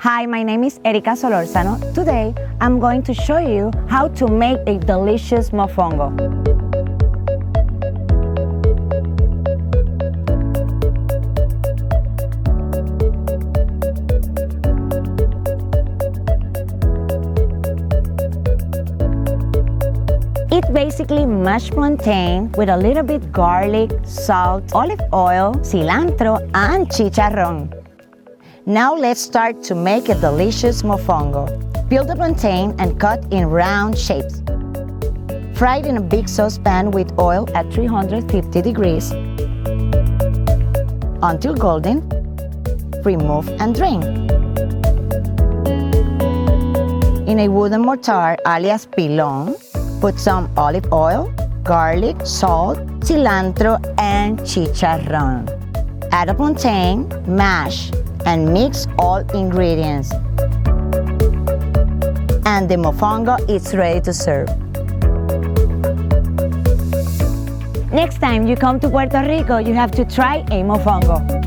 Hi, my name is Erika Solorzano. Today, I'm going to show you how to make a delicious mofongo. It's basically mashed plantain with a little bit garlic, salt, olive oil, cilantro, and chicharrón. Now let's start to make a delicious mofongo. Peel the plantain and cut in round shapes. Fry it in a big saucepan with oil at 350 degrees until golden. Remove and drain. In a wooden mortar, alias pilon, put some olive oil, garlic, salt, cilantro, and chicharrón. Add a plantain, mash, and mix all ingredients. And the mofongo is ready to serve. Next time you come to Puerto Rico, you have to try a mofongo.